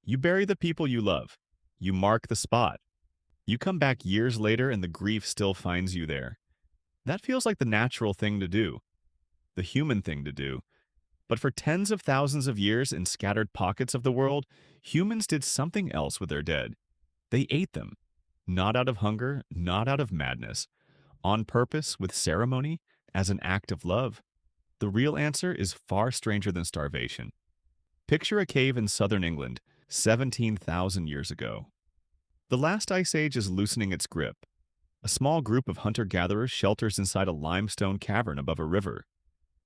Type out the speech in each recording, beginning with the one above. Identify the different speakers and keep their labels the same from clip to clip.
Speaker 1: You bury the people you love. You mark the spot. You come back years later and the grief still finds you there. That feels like the natural thing to do, the human thing to do. But for tens of thousands of years in scattered pockets of the world, humans did something else with their dead. They ate them. Not out of hunger, not out of madness. On purpose, with ceremony, as an act of love. The real answer is far stranger than starvation. Picture a cave in southern England, 17,000 years ago. The last ice age is loosening its grip. A small group of hunter-gatherers shelters inside a limestone cavern above a river.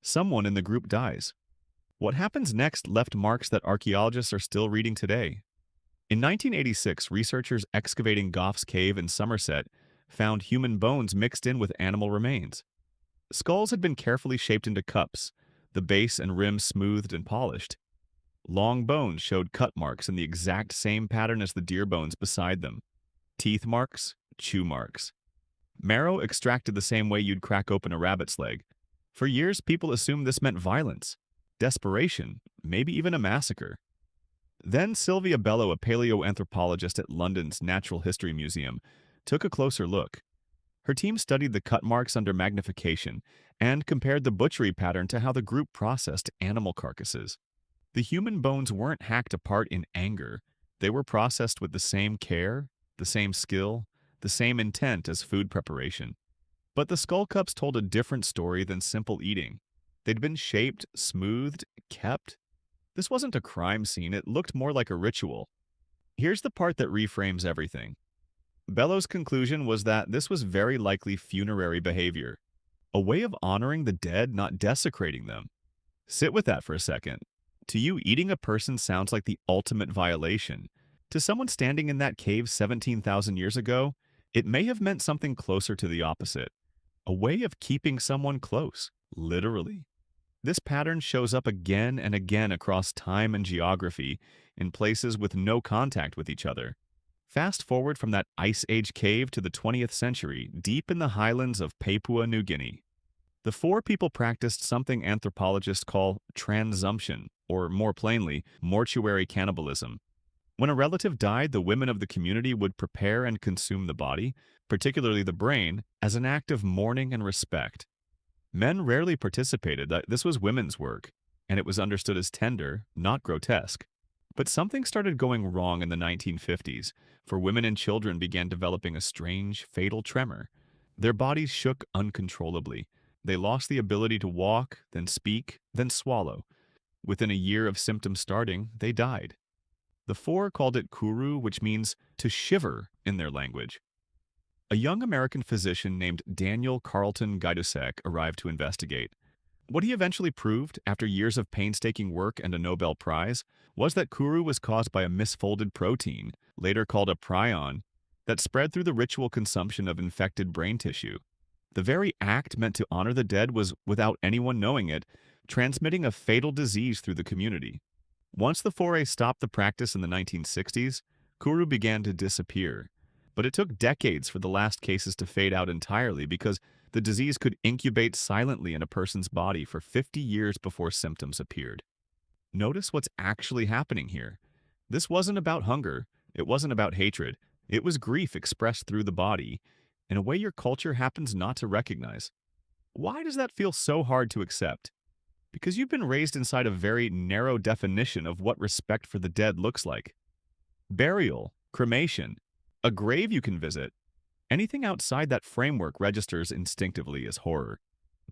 Speaker 1: Someone in the group dies. What happens next left marks that archaeologists are still reading today. In 1986, researchers excavating Gough's Cave in Somerset found human bones mixed in with animal remains. Skulls had been carefully shaped into cups, the base and rim smoothed and polished. Long bones showed cut marks in the exact same pattern as the deer bones beside them. Teeth marks, chew marks. Marrow extracted the same way you'd crack open a rabbit's leg. For years, people assumed this meant violence, desperation, maybe even a massacre. Then Sylvia Bello, a paleoanthropologist at London's Natural History Museum, took a closer look. Her team studied the cut marks under magnification and compared the butchery pattern to how the group processed animal carcasses. The human bones weren't hacked apart in anger. They were processed with the same care, the same skill, the same intent as food preparation. But the skull cups told a different story than simple eating. They'd been shaped, smoothed, kept. This wasn't a crime scene, it looked more like a ritual. Here's the part that reframes everything. Bellows' conclusion was that this was very likely funerary behavior, a way of honoring the dead, not desecrating them. Sit with that for a second. To you, eating a person sounds like the ultimate violation. To someone standing in that cave 17,000 years ago, it may have meant something closer to the opposite. A way of keeping someone close, literally. This pattern shows up again and again across time and geography in places with no contact with each other. Fast forward from that Ice Age cave to the 20th century, deep in the highlands of Papua New Guinea. The four people practiced something anthropologists call transsumption, or more plainly, mortuary cannibalism. When a relative died, the women of the community would prepare and consume the body, particularly the brain, as an act of mourning and respect. Men rarely participated. This was women's work, and it was understood as tender, not grotesque. But something started going wrong in the 1950s, for women and children began developing a strange, fatal tremor. Their bodies shook uncontrollably. They lost the ability to walk, then speak, then swallow. Within a year of symptoms starting, they died. The four called it Kuru, which means to shiver in their language. A young American physician named Daniel Carlton Gajdusek arrived to investigate. What he eventually proved, after years of painstaking work and a Nobel Prize, was that Kuru was caused by a misfolded protein, later called a prion, that spread through the ritual consumption of infected brain tissue. The very act meant to honor the dead was, without anyone knowing it, transmitting a fatal disease through the community. Once the foray stopped the practice in the 1960s, Kuru began to disappear. But it took decades for the last cases to fade out entirely because the disease could incubate silently in a person's body for 50 years before symptoms appeared. Notice what's actually happening here. This wasn't about hunger. It wasn't about hatred. It was grief expressed through the body, in a way your culture happens not to recognize. Why does that feel so hard to accept? Because you've been raised inside a very narrow definition of what respect for the dead looks like. Burial, cremation, a grave you can visit. Anything outside that framework registers instinctively as horror.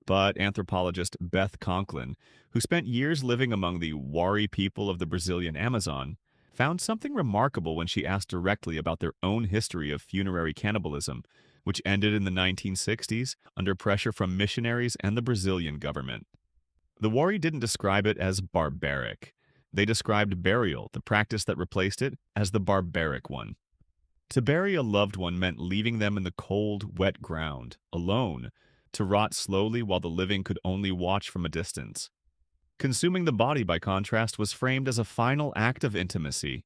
Speaker 1: But anthropologist Beth Conklin, who spent years living among the Wari people of the Brazilian Amazon, found something remarkable when she asked directly about their own history of funerary cannibalism, which ended in the 1960s under pressure from missionaries and the Brazilian government. The Wari didn't describe it as barbaric. They described burial, the practice that replaced it, as the barbaric one. To bury a loved one meant leaving them in the cold, wet ground, alone, to rot slowly while the living could only watch from a distance. Consuming the body, by contrast, was framed as a final act of intimacy.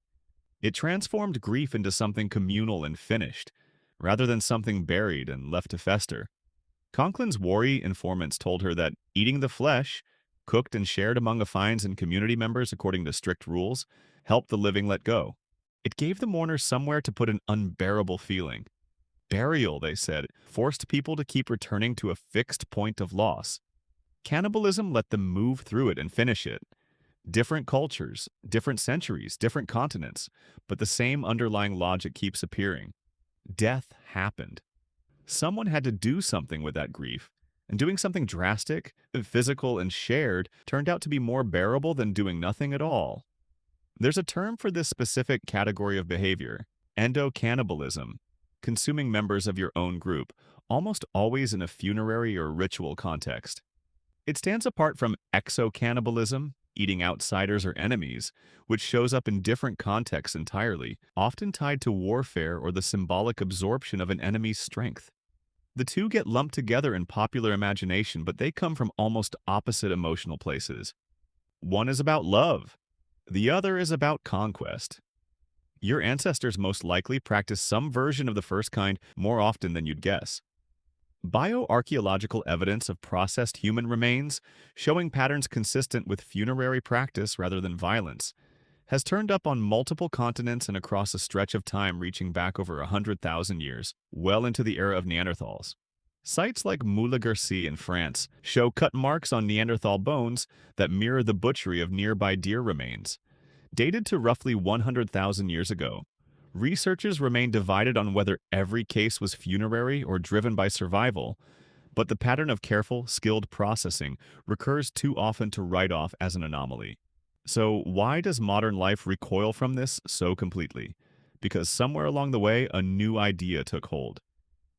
Speaker 1: It transformed grief into something communal and finished, rather than something buried and left to fester. Conklin's Wari informants told her that eating the flesh, cooked and shared among affiants and community members according to strict rules, helped the living let go. It gave the mourners somewhere to put an unbearable feeling. Burial, they said, forced people to keep returning to a fixed point of loss. Cannibalism let them move through it and finish it. Different cultures, different centuries, different continents, but the same underlying logic keeps appearing. Death happened. Someone had to do something with that grief, and doing something drastic, physical, and shared turned out to be more bearable than doing nothing at all. There's a term for this specific category of behavior: endocannibalism, consuming members of your own group, almost always in a funerary or ritual context. It stands apart from exocannibalism, eating outsiders or enemies, which shows up in different contexts entirely, often tied to warfare or the symbolic absorption of an enemy's strength. The two get lumped together in popular imagination, but they come from almost opposite emotional places. One is about love. The other is about conquest. Your ancestors most likely practiced some version of the first kind more often than you'd guess. Bioarchaeological evidence of processed human remains, showing patterns consistent with funerary practice rather than violence, has turned up on multiple continents and across a stretch of time reaching back over 100,000 years, well into the era of Neanderthals. Sites like Moulin-Gercy in France show cut marks on Neanderthal bones that mirror the butchery of nearby deer remains. Dated to roughly 100,000 years ago, researchers remain divided on whether every case was funerary or driven by survival, but the pattern of careful, skilled processing recurs too often to write off as an anomaly. So why does modern life recoil from this so completely? Because somewhere along the way, a new idea took hold.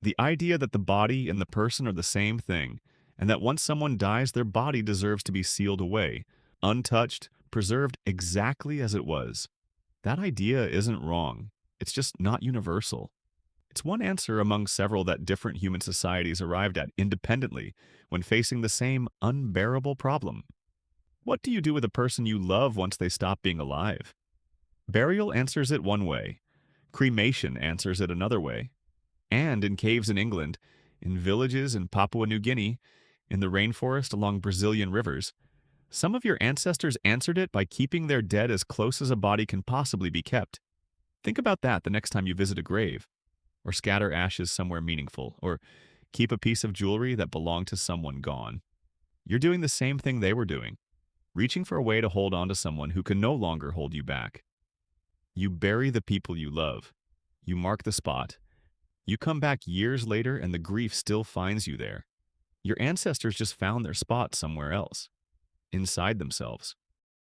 Speaker 1: The idea that the body and the person are the same thing, and that once someone dies, their body deserves to be sealed away, untouched, preserved exactly as it was. That idea isn't wrong. It's just not universal. It's one answer among several that different human societies arrived at independently when facing the same unbearable problem. What do you do with a person you love once they stop being alive? Burial answers it one way. Cremation answers it another way. And in caves in England, in villages in Papua New Guinea, in the rainforest along Brazilian rivers, some of your ancestors answered it by keeping their dead as close as a body can possibly be kept. Think about that the next time you visit a grave, or scatter ashes somewhere meaningful, or keep a piece of jewelry that belonged to someone gone. You're doing the same thing they were doing, reaching for a way to hold on to someone who can no longer hold you back. You bury the people you love. You mark the spot. You come back years later and the grief still finds you there. Your ancestors just found their spot somewhere else, inside themselves.